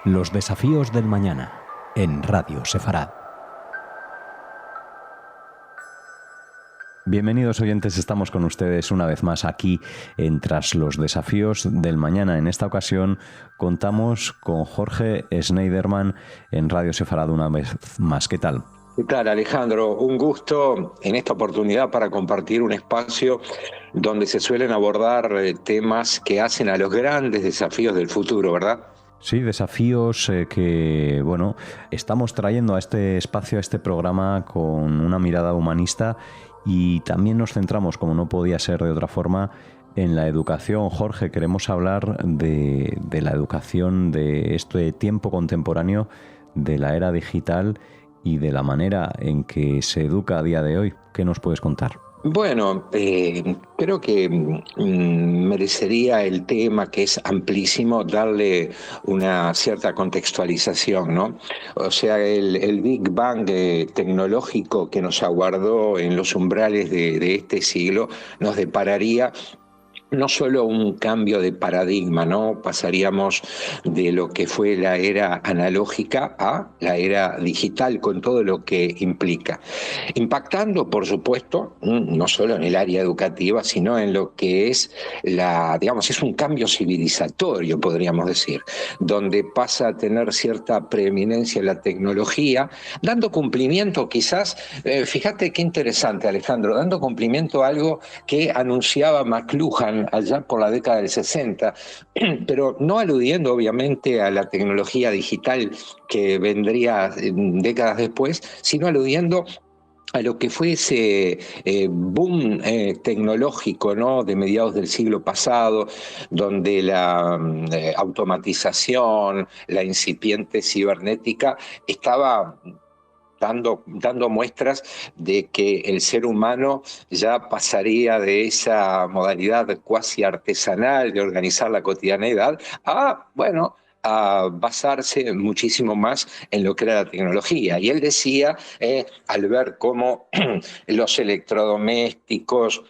Los desafíos del mañana en Radio Sefarad. Bienvenidos oyentes, estamos con ustedes una vez más aquí en Tras los desafíos del mañana. En esta ocasión contamos con Jorge Schneiderman en Radio Sefarad una vez más. ¿Qué tal? ¿Qué tal, Alejandro? Un gusto en esta oportunidad para compartir un espacio donde se suelen abordar temas que hacen a los grandes desafíos del futuro, ¿verdad? Sí, desafíos que, estamos trayendo a este espacio, a este programa con una mirada humanista y también nos centramos, como no podía ser de otra forma, en la educación. Jorge, queremos hablar de la educación de este tiempo contemporáneo, de la era digital y de la manera en que se educa a día de hoy. ¿Qué nos puedes contar? Bueno, creo que merecería el tema, que es amplísimo, darle una cierta contextualización, ¿no? O sea, el Big Bang tecnológico que nos aguardó en los umbrales de este siglo nos depararía no solo un cambio de paradigma, ¿no? Pasaríamos de lo que fue la era analógica a la era digital, con todo lo que implica. Impactando, por supuesto, no solo en el área educativa, sino en lo que es es un cambio civilizatorio, podríamos decir, donde pasa a tener cierta preeminencia la tecnología, dando cumplimiento quizás, fíjate qué interesante, Alejandro, dando cumplimiento a algo que anunciaba McLuhan allá por la década del 60, pero no aludiendo obviamente a la tecnología digital que vendría décadas después, sino aludiendo a lo que fue ese boom tecnológico, ¿no?, de mediados del siglo pasado, donde la automatización, la incipiente cibernética estaba dando muestras de que el ser humano ya pasaría de esa modalidad cuasi artesanal de organizar la cotidianeidad a basarse muchísimo más en lo que era la tecnología. Y él decía, al ver cómo los electrodomésticos,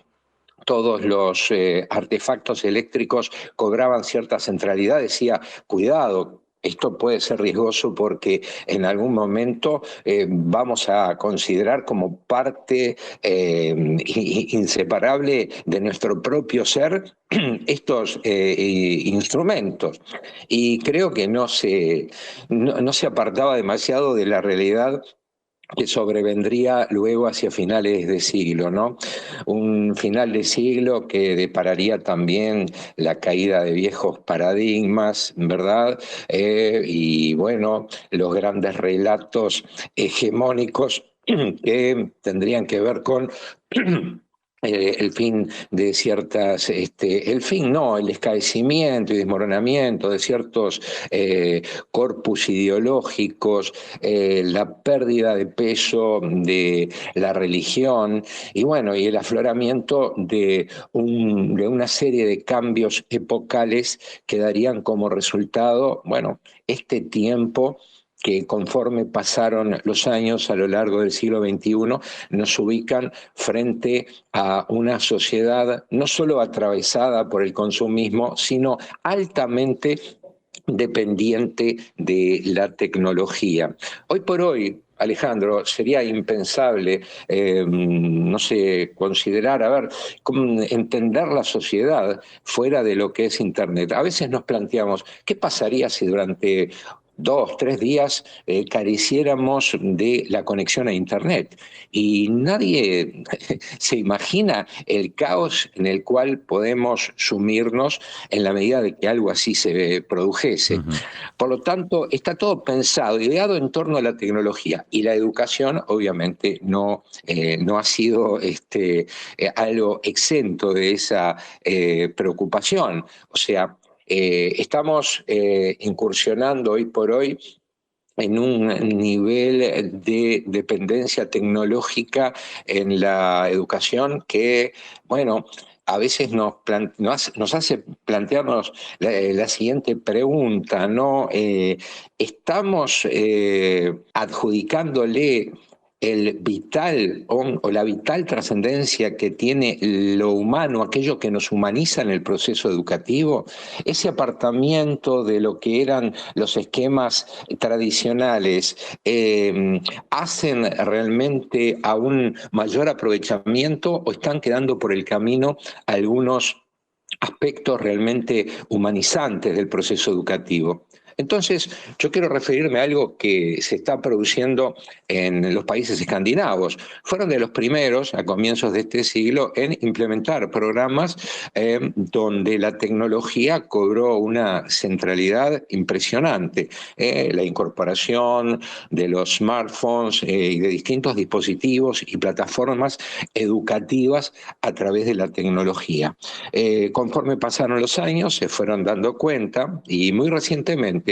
todos los artefactos eléctricos cobraban cierta centralidad, decía, cuidado, esto puede ser riesgoso porque en algún momento vamos a considerar como parte inseparable de nuestro propio ser estos instrumentos. Y creo que no se apartaba demasiado de la realidad que sobrevendría luego hacia finales de siglo, ¿no? Un final de siglo que depararía también la caída de viejos paradigmas, ¿verdad? Y bueno, los grandes relatos hegemónicos que tendrían que ver con el fin de ciertas, el escaecimiento y desmoronamiento de ciertos corpus ideológicos, la pérdida de peso de la religión y bueno, y el afloramiento de una serie de cambios epocales que darían como resultado, bueno, este tiempo que conforme pasaron los años a lo largo del siglo XXI, nos ubican frente a una sociedad no solo atravesada por el consumismo, sino altamente dependiente de la tecnología. Hoy por hoy, Alejandro, sería impensable, considerar, entender la sociedad fuera de lo que es Internet. A veces nos planteamos, ¿qué pasaría si durante 2, 3 días careciéramos de la conexión a Internet? Y nadie se imagina el caos en el cual podemos sumirnos en la medida de que algo así se produjese. Uh-huh. Por lo tanto, está todo pensado, ideado en torno a la tecnología, y la educación obviamente no ha sido algo exento de esa preocupación. O sea, estamos incursionando hoy por hoy en un nivel de dependencia tecnológica en la educación que, bueno, a veces nos hace plantearnos la siguiente pregunta, ¿no? ¿Estamos adjudicándole el vital o la vital trascendencia que tiene lo humano, aquello que nos humaniza en el proceso educativo, ese apartamiento de lo que eran los esquemas tradicionales, ¿hacen realmente a un mayor aprovechamiento o están quedando por el camino algunos aspectos realmente humanizantes del proceso educativo? Entonces, yo quiero referirme a algo que se está produciendo en los países escandinavos. Fueron de los primeros, a comienzos de este siglo, en implementar programas donde la tecnología cobró una centralidad impresionante. La incorporación de los smartphones y de distintos dispositivos y plataformas educativas a través de la tecnología. Conforme pasaron los años, se fueron dando cuenta y muy recientemente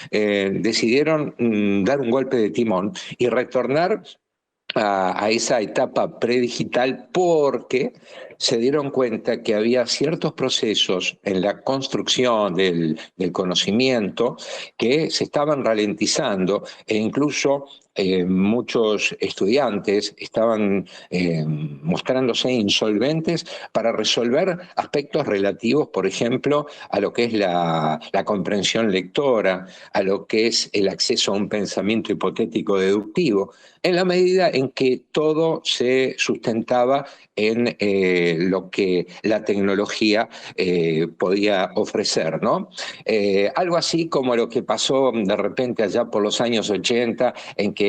decidieron dar un golpe de timón y retornar a esa etapa predigital porque se dieron cuenta que había ciertos procesos en la construcción del conocimiento que se estaban ralentizando e incluso muchos estudiantes estaban mostrándose insolventes para resolver aspectos relativos, por ejemplo, a lo que es la comprensión lectora, a lo que es el acceso a un pensamiento hipotético deductivo, en la medida en que todo se sustentaba en lo que la tecnología podía ofrecer, ¿no? Algo así como lo que pasó de repente allá por los años 80, en que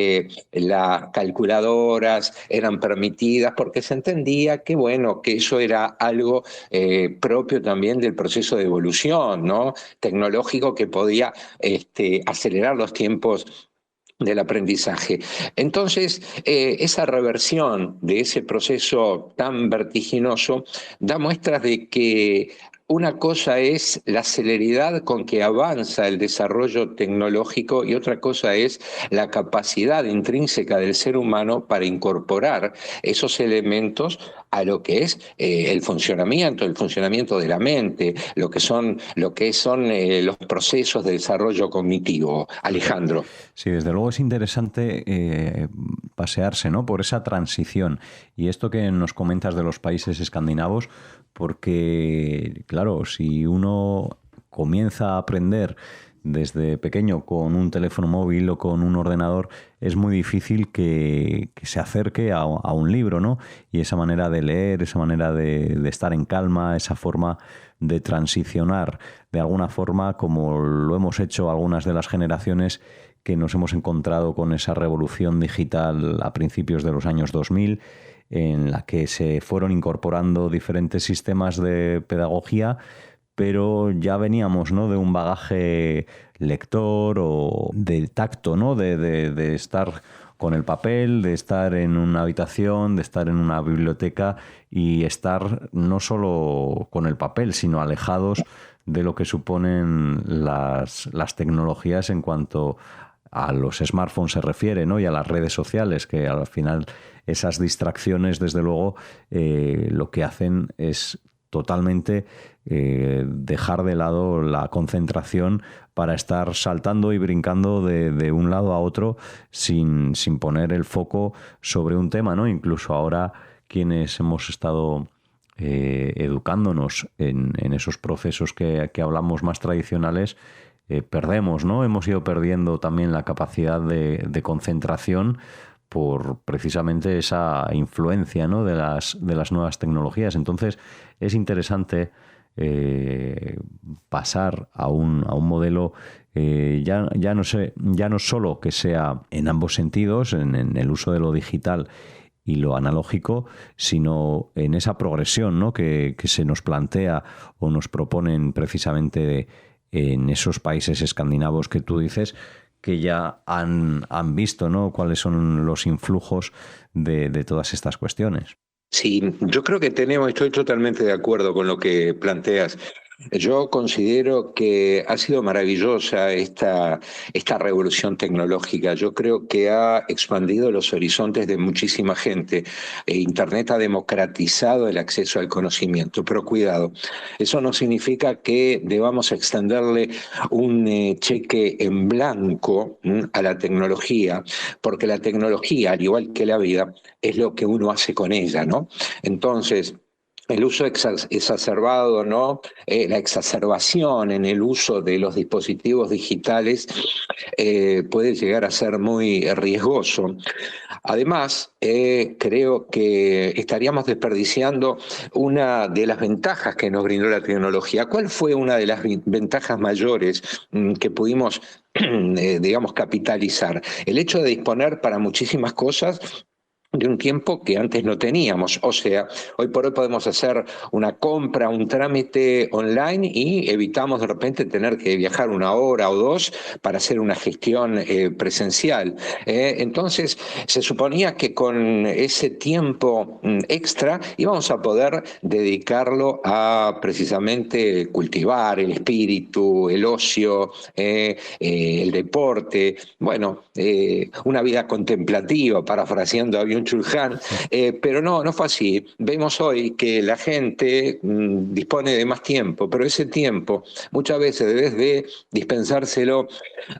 las calculadoras eran permitidas porque se entendía que, bueno, que eso era algo propio también del proceso de evolución, ¿no? Tecnológico que podía acelerar los tiempos del aprendizaje. Entonces, esa reversión de ese proceso tan vertiginoso da muestras de que una cosa es la celeridad con que avanza el desarrollo tecnológico y otra cosa es la capacidad intrínseca del ser humano para incorporar esos elementos a lo que es el funcionamiento de la mente, lo que son los procesos de desarrollo cognitivo. Alejandro. Sí, desde luego es interesante pasearse, ¿no?, por esa transición. Y esto que nos comentas de los países escandinavos, porque, claro, si uno comienza a aprender desde pequeño con un teléfono móvil o con un ordenador, es muy difícil que se acerque a un libro, ¿no? Y esa manera de leer, esa manera de estar en calma, esa forma de transicionar de alguna forma, como lo hemos hecho algunas de las generaciones que nos hemos encontrado con esa revolución digital a principios de los años 2000, en la que se fueron incorporando diferentes sistemas de pedagogía, pero ya veníamos, ¿no?, de un bagaje lector o de tacto, ¿no?, de estar con el papel, de estar en una habitación, de estar en una biblioteca y estar no solo con el papel, sino alejados de lo que suponen las tecnologías en cuanto a los smartphones se refiere, ¿no?, y a las redes sociales, que al final esas distracciones, desde luego, lo que hacen es totalmente dejar de lado la concentración para estar saltando y brincando de un lado a otro sin poner el foco sobre un tema, ¿no? Incluso ahora quienes hemos estado educándonos en esos procesos que hablamos más tradicionales, perdemos, ¿no? Hemos ido perdiendo también la capacidad de concentración por precisamente esa influencia, ¿no?, de las nuevas tecnologías. Entonces es interesante pasar a un modelo ya no solo que sea en ambos sentidos, en el uso de lo digital y lo analógico, sino en esa progresión, ¿no?, que se nos plantea o nos proponen precisamente en esos países escandinavos que tú dices, que ya han visto, ¿no?, cuáles son los influjos de todas estas cuestiones. Sí, yo creo que estoy totalmente de acuerdo con lo que planteas. Yo considero que ha sido maravillosa esta revolución tecnológica. Yo creo que ha expandido los horizontes de muchísima gente. Internet ha democratizado el acceso al conocimiento, pero cuidado, eso no significa que debamos extenderle un cheque en blanco a la tecnología, porque la tecnología, al igual que la vida, es lo que uno hace con ella, ¿no? Entonces, el uso exacerbado, ¿no? La exacerbación en el uso de los dispositivos digitales puede llegar a ser muy riesgoso. Además, creo que estaríamos desperdiciando una de las ventajas que nos brindó la tecnología. ¿Cuál fue una de las ventajas mayores que pudimos, digamos, capitalizar? El hecho de disponer para muchísimas cosas de un tiempo que antes no teníamos. O sea, hoy por hoy podemos hacer una compra, un trámite online y evitamos de repente tener que viajar 1 hora o 2 para hacer una gestión presencial. Entonces, se suponía que con ese tiempo extra íbamos a poder dedicarlo a precisamente cultivar el espíritu, el ocio, el deporte, bueno, una vida contemplativa, parafraseando a Byung-Chul Han, pero no fue así. Vemos hoy que la gente dispone de más tiempo, pero ese tiempo muchas veces debes de dispensárselo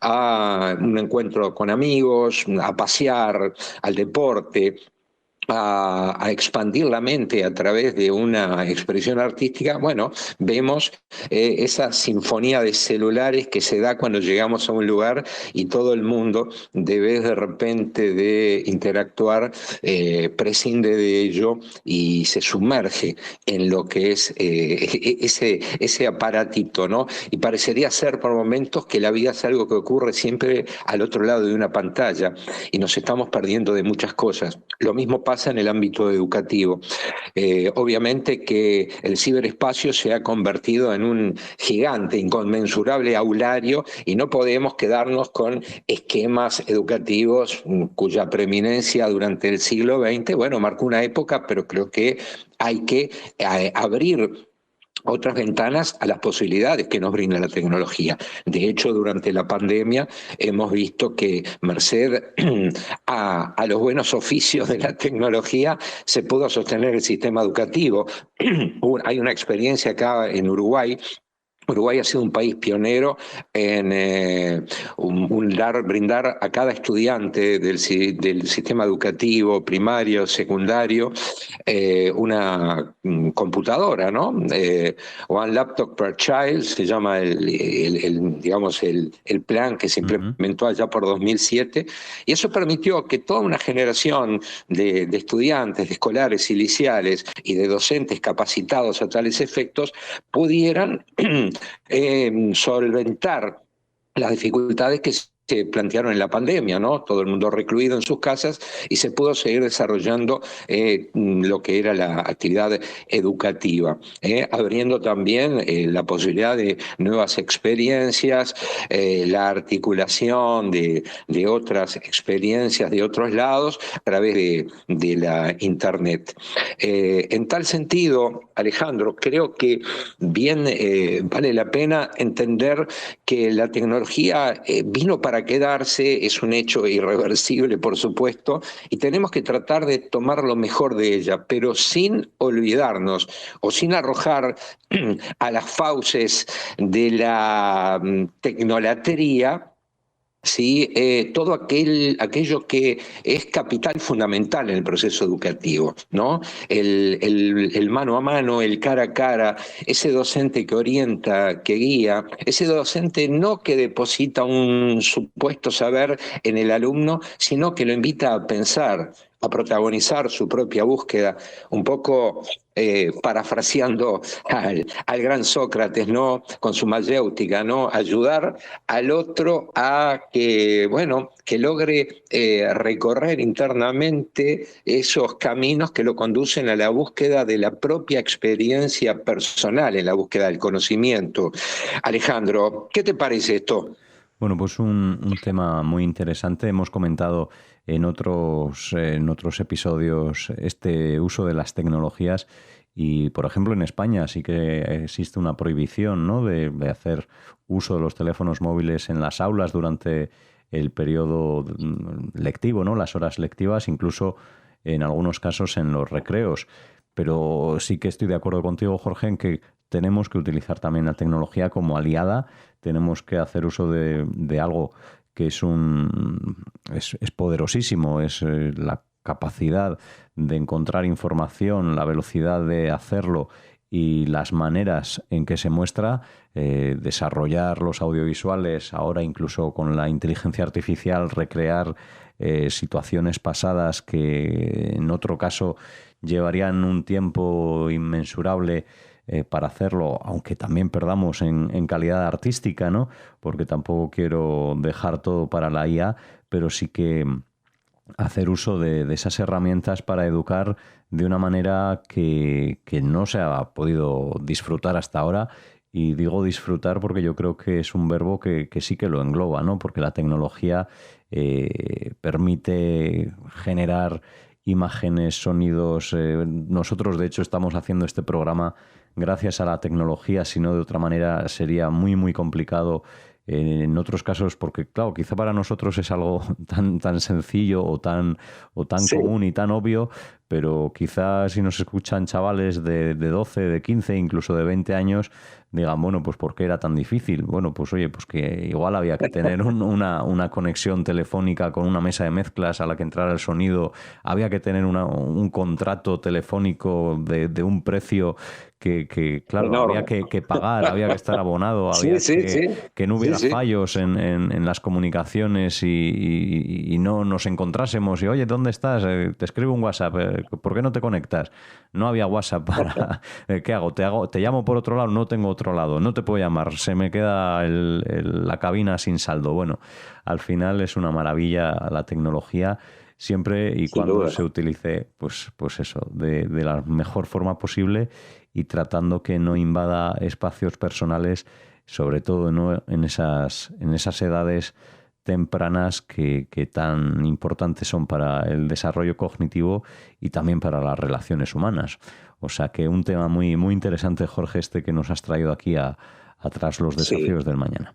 a un encuentro con amigos, a pasear, al deporte, a expandir la mente a través de una expresión artística. Bueno, vemos esa sinfonía de celulares que se da cuando llegamos a un lugar y todo el mundo, de repente de interactuar, prescinde de ello y se sumerge en lo que es ese aparatito, ¿no? Y parecería ser por momentos que la vida es algo que ocurre siempre al otro lado de una pantalla y nos estamos perdiendo de muchas cosas. Lo mismo pasa en el ámbito educativo. Obviamente que el ciberespacio se ha convertido en un gigante, inconmensurable aulario y no podemos quedarnos con esquemas educativos cuya preeminencia durante el siglo XX, bueno, marcó una época, pero creo que hay que abrir otras ventanas a las posibilidades que nos brinda la tecnología. De hecho, durante la pandemia hemos visto que merced a los buenos oficios de la tecnología se pudo sostener el sistema educativo. Hay una experiencia acá en Uruguay. Uruguay ha sido un país pionero en brindar a cada estudiante del sistema educativo primario, secundario, una computadora, ¿no? One laptop per child se llama digamos el plan que se implementó allá por 2007, y eso permitió que toda una generación de estudiantes, de escolares y liceales y de docentes capacitados a tales efectos pudieran solventar las dificultades que se plantearon en la pandemia, ¿no? Todo el mundo recluido en sus casas y se pudo seguir desarrollando lo que era la actividad educativa, abriendo también la posibilidad de nuevas experiencias, la articulación de otras experiencias de otros lados a través de la Internet. En tal sentido, Alejandro, creo que bien vale la pena entender que la tecnología vino para quedarse, es un hecho irreversible, por supuesto, y tenemos que tratar de tomar lo mejor de ella, pero sin olvidarnos o sin arrojar a las fauces de la tecnolatría, ¿sí? Todo aquello que es capital fundamental en el proceso educativo, ¿no? El mano a mano, el cara a cara, ese docente que orienta, que guía, ese docente no que deposita un supuesto saber en el alumno, sino que lo invita a pensar, a protagonizar su propia búsqueda, un poco parafraseando al gran Sócrates, ¿no? Con su mayéutica, ¿no? Ayudar al otro a que, bueno, que logre recorrer internamente esos caminos que lo conducen a la búsqueda de la propia experiencia personal, en la búsqueda del conocimiento. Alejandro, ¿qué te parece esto? Bueno, pues un tema muy interesante. Hemos comentado en otros episodios este uso de las tecnologías Y, por ejemplo, en España sí que existe una prohibición, ¿no?, de hacer uso de los teléfonos móviles en las aulas durante el periodo lectivo, ¿no?, las horas lectivas, incluso en algunos casos en los recreos. Pero sí que estoy de acuerdo contigo, Jorge, en que tenemos que utilizar también la tecnología como aliada, tenemos que hacer uso de algo que es poderosísimo, es la capacidad de encontrar información, la velocidad de hacerlo y las maneras en que se muestra, desarrollar los audiovisuales, ahora incluso con la inteligencia artificial, recrear situaciones pasadas que en otro caso llevarían un tiempo inmensurable para hacerlo, aunque también perdamos en calidad artística, ¿no? Porque tampoco quiero dejar todo para la IA, pero sí que hacer uso de esas herramientas para educar de una manera que no se ha podido disfrutar hasta ahora. Y digo disfrutar porque yo creo que es un verbo que sí que lo engloba, ¿no? Porque la tecnología permite generar imágenes, sonidos. Nosotros, de hecho, estamos haciendo este programa gracias a la tecnología, si no de otra manera sería muy, muy complicado en otros casos, porque claro, quizá para nosotros es algo tan sencillo o tan Sí. común y tan obvio, pero quizás si nos escuchan chavales de 12, de 15, incluso de 20 años, digan, bueno, pues ¿por qué era tan difícil? Bueno, pues oye, pues que igual había que tener una conexión telefónica con una mesa de mezclas a la que entrara el sonido, había que tener un contrato telefónico de un precio claro, había Enorme. que pagar, había que estar abonado, Sí, había sí, sí. que no Sí, hubiera sí. fallos en las comunicaciones y no nos encontrásemos y, oye, ¿dónde estás? Te escribo un WhatsApp, ¿por qué no te conectas? No había WhatsApp para... ¿Qué hago? ¿Te llamo por otro lado? No tengo otro lado, no te puedo llamar, se me queda la cabina sin saldo. Bueno, al final es una maravilla la tecnología, siempre y Sin cuando duda. se utilice, pues eso, de la mejor forma posible y tratando que no invada espacios personales, sobre todo ¿no?, en esas edades tempranas que tan importantes son para el desarrollo cognitivo y también para las relaciones humanas. O sea que un tema muy, muy interesante, Jorge, este que nos has traído aquí Tras los Sí. desafíos del mañana.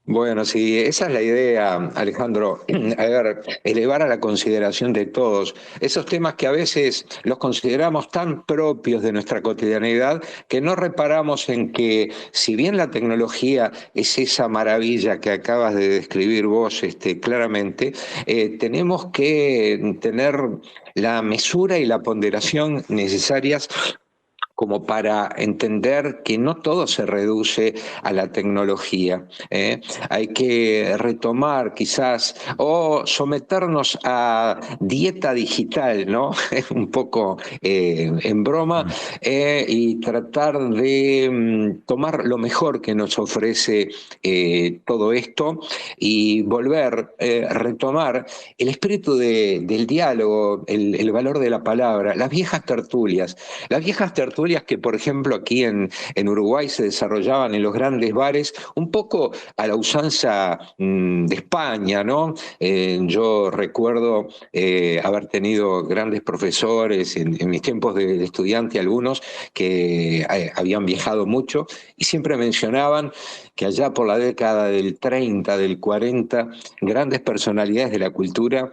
Bueno, sí, esa es la idea, Alejandro. A ver, elevar a la consideración de todos esos temas que a veces los consideramos tan propios de nuestra cotidianidad que no reparamos en que, si bien la tecnología es esa maravilla que acabas de describir vos claramente, tenemos que tener la mesura y la ponderación necesarias como para entender que no todo se reduce a la tecnología. Hay que retomar quizás o someternos a dieta digital, ¿no? Un poco en broma, y tratar de tomar lo mejor que nos ofrece todo esto y volver, retomar el espíritu del diálogo, el valor de la palabra, las viejas tertulias. Las viejas tertulias que, por ejemplo, aquí en Uruguay se desarrollaban en los grandes bares, un poco a la usanza de España, ¿no? Yo recuerdo haber tenido grandes profesores en mis tiempos de estudiante, algunos que habían viajado mucho y siempre mencionaban que allá por la década del 30, del 40, grandes personalidades de la cultura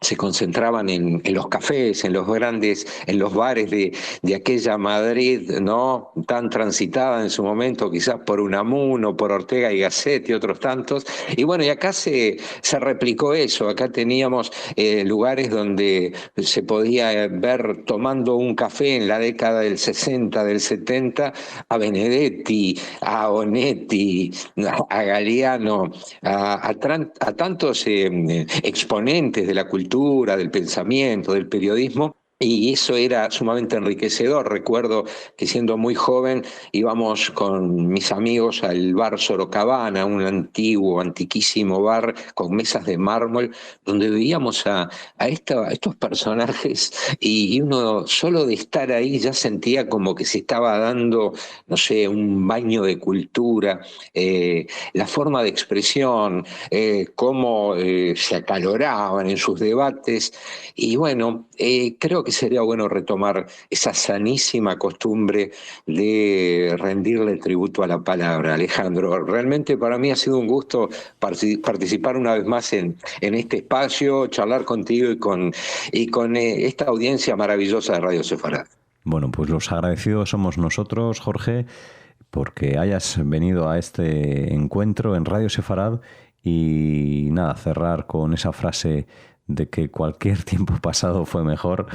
se concentraban en los cafés, en los grandes, en los bares de aquella Madrid, ¿no? Tan transitada en su momento, quizás por Unamuno, por Ortega y Gasset y otros tantos. Y bueno, y acá se replicó eso. Acá teníamos lugares donde se podía ver tomando un café en la década del 60, del 70, a Benedetti, a Onetti, a Galeano, a tantos exponentes de la cultura, del pensamiento, del periodismo. Y eso era sumamente enriquecedor. Recuerdo que siendo muy joven íbamos con mis amigos al bar Sorocabana, un antiguo, antiquísimo bar con mesas de mármol, donde veíamos a estos personajes y uno solo de estar ahí ya sentía como que se estaba dando, no sé, un baño de cultura, la forma de expresión, cómo se acaloraban en sus debates. Y bueno, creo que sería bueno retomar esa sanísima costumbre de rendirle tributo a la palabra. Alejandro, realmente para mí ha sido un gusto participar una vez más en este espacio, charlar contigo y con esta audiencia maravillosa de Radio Sefarad. Bueno, pues los agradecidos somos nosotros, Jorge, porque hayas venido a este encuentro en Radio Sefarad y nada, cerrar con esa frase de que cualquier tiempo pasado fue mejor.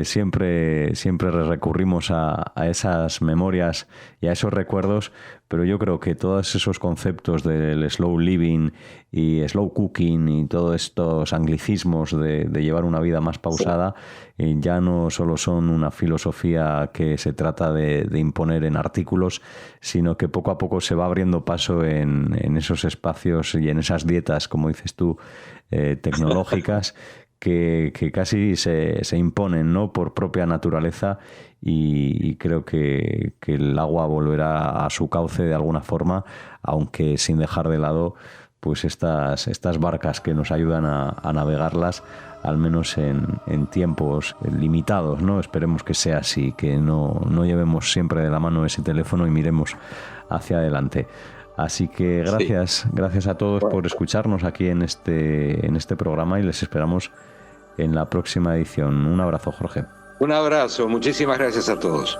Siempre recurrimos a esas memorias y a esos recuerdos, pero yo creo que todos esos conceptos del slow living y slow cooking y todos estos anglicismos de llevar una vida más pausada ya no solo son una filosofía que se trata de imponer en artículos, sino que poco a poco se va abriendo paso en esos espacios y en esas dietas, como dices tú, tecnológicas que casi se imponen, ¿no?, por propia naturaleza, y creo que el agua volverá a su cauce de alguna forma, aunque sin dejar de lado pues estas barcas que nos ayudan a navegarlas, al menos en tiempos limitados, ¿no? Esperemos que sea así, que no llevemos siempre de la mano ese teléfono y miremos hacia adelante. Así que gracias a todos por escucharnos aquí en este programa, y les esperamos en la próxima edición. Un abrazo, Jorge. Un abrazo, muchísimas gracias a todos.